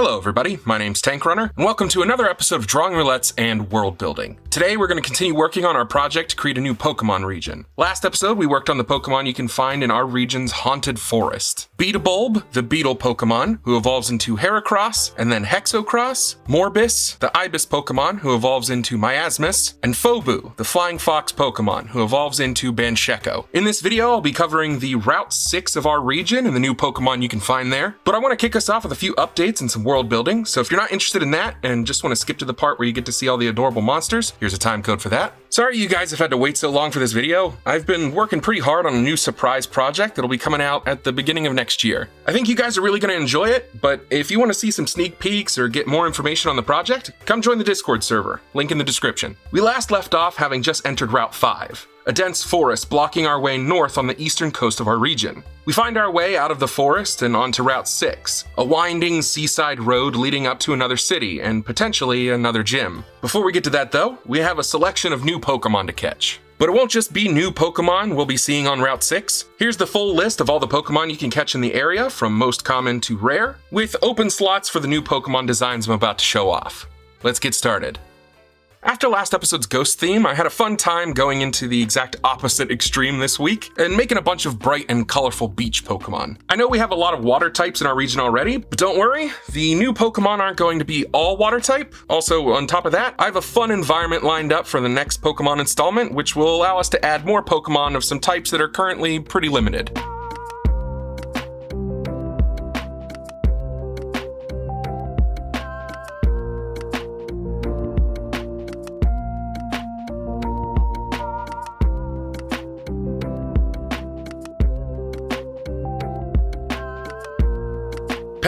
Hello everybody, my name's TankRunner, and welcome to another episode of Drawing Roulettes and World Building. Today we're going to continue working on our project to create a new Pokemon region. Last episode we worked on the Pokemon you can find in our region's haunted forest. Beetleborg, the beetle Pokemon, who evolves into Heracross, and then Hexocross, Morbus, the Ibis Pokemon, who evolves into Miasmus, and Phobu, the flying fox Pokemon, who evolves into Bansheko. In this video I'll be covering the Route 6 of our region and the new Pokemon you can find there, but I want to kick us off with a few updates and some world building, so if you're not interested in that and just want to skip to the part where you get to see all the adorable monsters, here's a time code for that. Sorry you guys have had to wait so long for this video. I've been working pretty hard on a new surprise project that'll be coming out at the beginning of next year. I think you guys are really going to enjoy it, but if you want to see some sneak peeks or get more information on the project, come join the Discord server, link in the description. We last left off having just entered Route 5. A dense forest blocking our way north on the eastern coast of our region. We find our way out of the forest and onto Route 6, a winding seaside road leading up to another city and potentially another gym. Before we get to that though, we have a selection of new Pokemon to catch. But it won't just be new Pokemon we'll be seeing on Route 6. Here's the full list of all the Pokemon you can catch in the area, from most common to rare, with open slots for the new Pokemon designs I'm about to show off. Let's get started. After last episode's ghost theme, I had a fun time going into the exact opposite extreme this week and making a bunch of bright and colorful beach Pokemon. I know we have a lot of water types in our region already, but don't worry, the new Pokemon aren't going to be all water type. Also, on top of that, I have a fun environment lined up for the next Pokemon installment, which will allow us to add more Pokemon of some types that are currently pretty limited.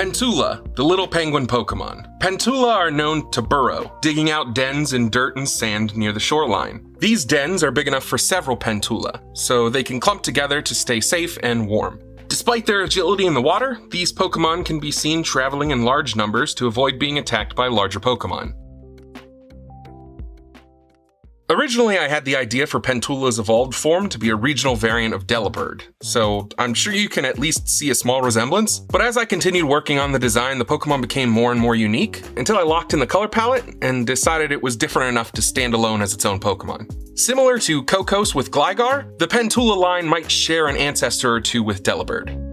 Pentula, the little penguin Pokemon. Pentula are known to burrow, digging out dens in dirt and sand near the shoreline. These dens are big enough for several Pentula, so they can clump together to stay safe and warm. Despite their agility in the water, these Pokemon can be seen traveling in large numbers to avoid being attacked by larger Pokemon. Originally, I had the idea for Pentula's evolved form to be a regional variant of Delibird, so I'm sure you can at least see a small resemblance, but as I continued working on the design, the Pokemon became more and more unique, until I locked in the color palette and decided it was different enough to stand alone as its own Pokemon. Similar to Kokos with Gligar, the Pentula line might share an ancestor or two with Delibird.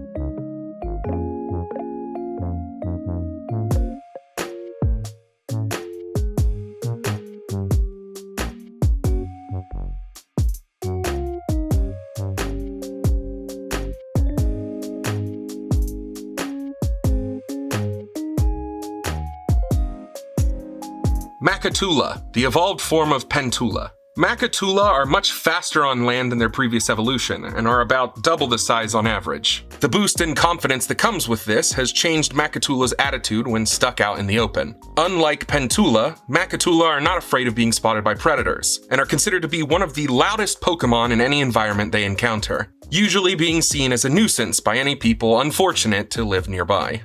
Makatula, the evolved form of Pentula. Makatula are much faster on land than their previous evolution, and are about double the size on average. The boost in confidence that comes with this has changed Makatula's attitude when stuck out in the open. Unlike Pentula, Makatula are not afraid of being spotted by predators, and are considered to be one of the loudest Pokemon in any environment they encounter, usually being seen as a nuisance by any people unfortunate to live nearby.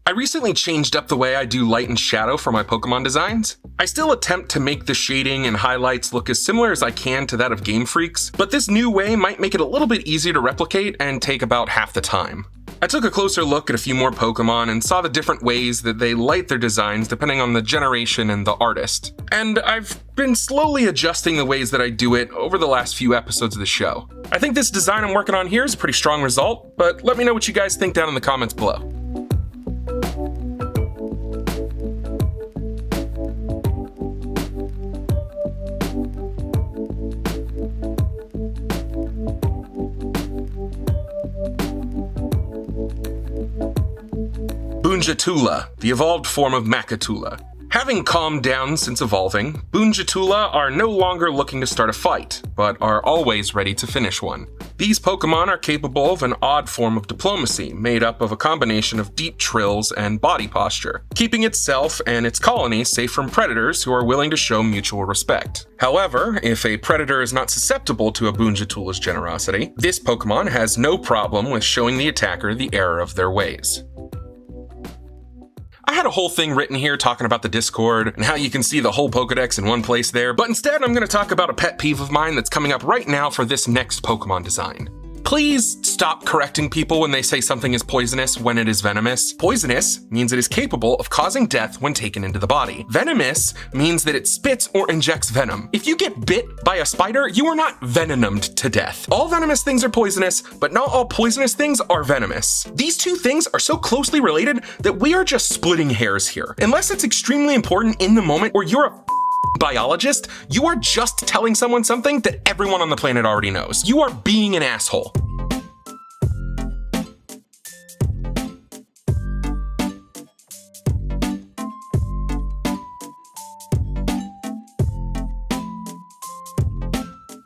I recently changed up the way I do light and shadow for my Pokemon designs. I still attempt to make the shading and highlights look as similar as I can to that of Game Freak's, but this new way might make it a little bit easier to replicate and take about half the time. I took a closer look at a few more Pokemon and saw the different ways that they light their designs depending on the generation and the artist. And I've been slowly adjusting the ways that I do it over the last few episodes of the show. I think this design I'm working on here is a pretty strong result, but let me know what you guys think down in the comments below. Boonjatula, the evolved form of Makatula. Having calmed down since evolving, Boonjatula are no longer looking to start a fight, but are always ready to finish one. These Pokemon are capable of an odd form of diplomacy, made up of a combination of deep trills and body posture, keeping itself and its colony safe from predators who are willing to show mutual respect. However, if a predator is not susceptible to a Boonjatula's generosity, this Pokemon has no problem with showing the attacker the error of their ways. I had a whole thing written here talking about the Discord and how you can see the whole Pokedex in one place there, but instead I'm going to talk about a pet peeve of mine that's coming up right now for this next Pokemon design. Please stop correcting people when they say something is poisonous when it is venomous. Poisonous means it is capable of causing death when taken into the body. Venomous means that it spits or injects venom. If you get bit by a spider, you are not venomed to death. All venomous things are poisonous, but not all poisonous things are venomous. These two things are so closely related that we are just splitting hairs here. Unless it's extremely important in the moment or you're a biologist, you are just telling someone something that everyone on the planet already knows. You are being an asshole.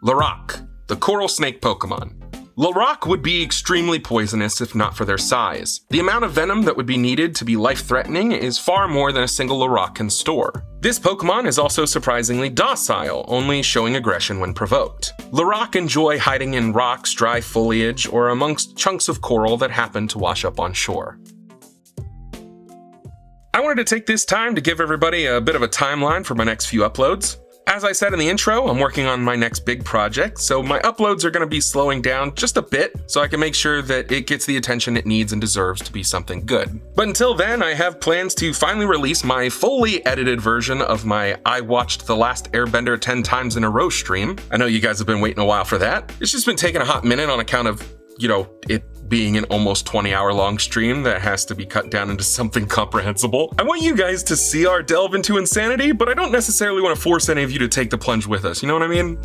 Lorac, the coral snake Pokemon. Lorac would be extremely poisonous if not for their size. The amount of venom that would be needed to be life-threatening is far more than a single Lorac can store. This Pokemon is also surprisingly docile, only showing aggression when provoked. Lorac enjoy hiding in rocks, dry foliage, or amongst chunks of coral that happen to wash up on shore. I wanted to take this time to give everybody a bit of a timeline for my next few uploads. As I said in the intro, I'm working on my next big project, so my uploads are going to be slowing down just a bit so I can make sure that it gets the attention it needs and deserves to be something good. But until then, I have plans to finally release my fully edited version of my I watched The Last Airbender 10 times in a row stream. I know you guys have been waiting a while for that. It's just been taking a hot minute on account of, it being an almost 20-hour-long stream that has to be cut down into something comprehensible. I want you guys to see our delve into insanity, but I don't necessarily want to force any of you to take the plunge with us, you know what I mean?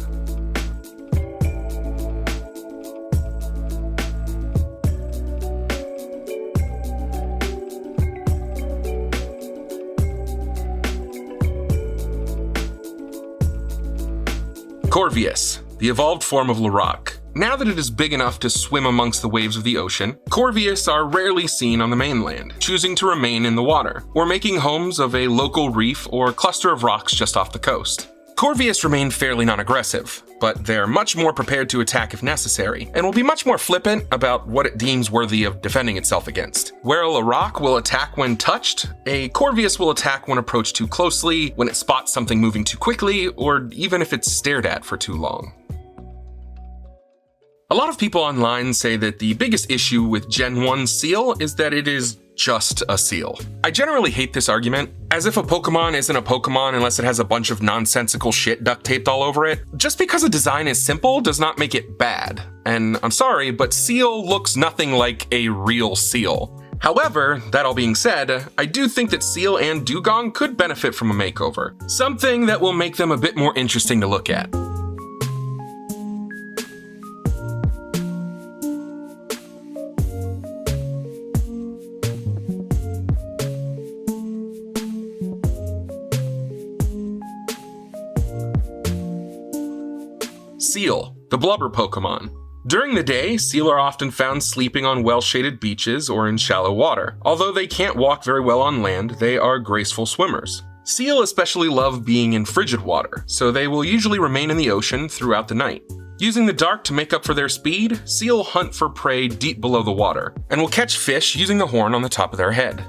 Corvis, the evolved form of Lorac. Now that it is big enough to swim amongst the waves of the ocean, Corvis are rarely seen on the mainland, choosing to remain in the water, or making homes of a local reef or cluster of rocks just off the coast. Corvis remain fairly non-aggressive, but they're much more prepared to attack if necessary, and will be much more flippant about what it deems worthy of defending itself against. Where a Lorac will attack when touched, a Corvis will attack when approached too closely, when it spots something moving too quickly, or even if it's stared at for too long. A lot of people online say that the biggest issue with Gen 1 Seal is that it is just a seal. I generally hate this argument, as if a Pokemon isn't a Pokemon unless it has a bunch of nonsensical shit duct taped all over it. Just because a design is simple does not make it bad. And I'm sorry, but Seal looks nothing like a real seal. However, that all being said, I do think that Seal and Dewgong could benefit from a makeover. Something that will make them a bit more interesting to look at. Seal, the blubber Pokemon. During the day, seal are often found sleeping on well-shaded beaches or in shallow water. Although they can't walk very well on land, they are graceful swimmers. Seal especially love being in frigid water, so they will usually remain in the ocean throughout the night. Using the dark to make up for their speed, seal hunt for prey deep below the water, and will catch fish using the horn on the top of their head.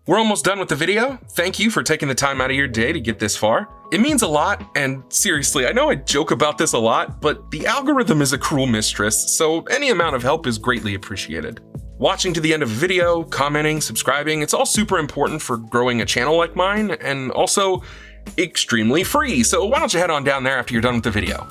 We're almost done with the video. Thank you for taking the time out of your day to get this far. It means a lot, and seriously, I know I joke about this a lot, but the algorithm is a cruel mistress, so any amount of help is greatly appreciated. Watching to the end of a video, commenting, subscribing, it's all super important for growing a channel like mine, and also extremely free, so why don't you head on down there after you're done with the video.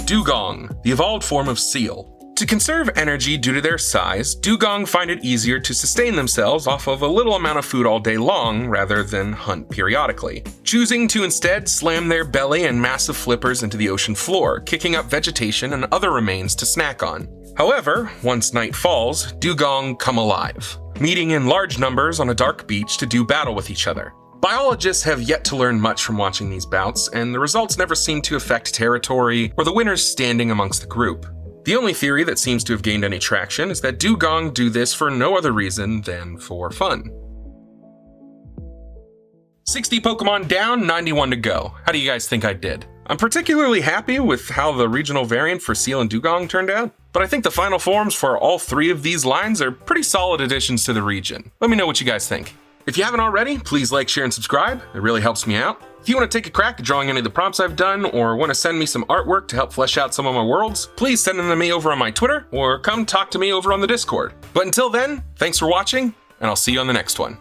Dewgong, the evolved form of seal. To conserve energy due to their size, Dewgong find it easier to sustain themselves off of a little amount of food all day long rather than hunt periodically, choosing to instead slam their belly and massive flippers into the ocean floor, kicking up vegetation and other remains to snack on. However, once night falls, Dewgong come alive, meeting in large numbers on a dark beach to do battle with each other. Biologists have yet to learn much from watching these bouts, and the results never seem to affect territory or the winners standing amongst the group. The only theory that seems to have gained any traction is that Dewgong do this for no other reason than for fun. 60 Pokemon down, 91 to go. How do you guys think I did? I'm particularly happy with how the regional variant for Seal and Dewgong turned out, but I think the final forms for all 3 of these lines are pretty solid additions to the region. Let me know what you guys think. If you haven't already, please like, share, and subscribe. It really helps me out. If you want to take a crack at drawing any of the prompts I've done, or want to send me some artwork to help flesh out some of my worlds, please send them to me over on my Twitter, or come talk to me over on the Discord. But until then, thanks for watching, and I'll see you on the next one.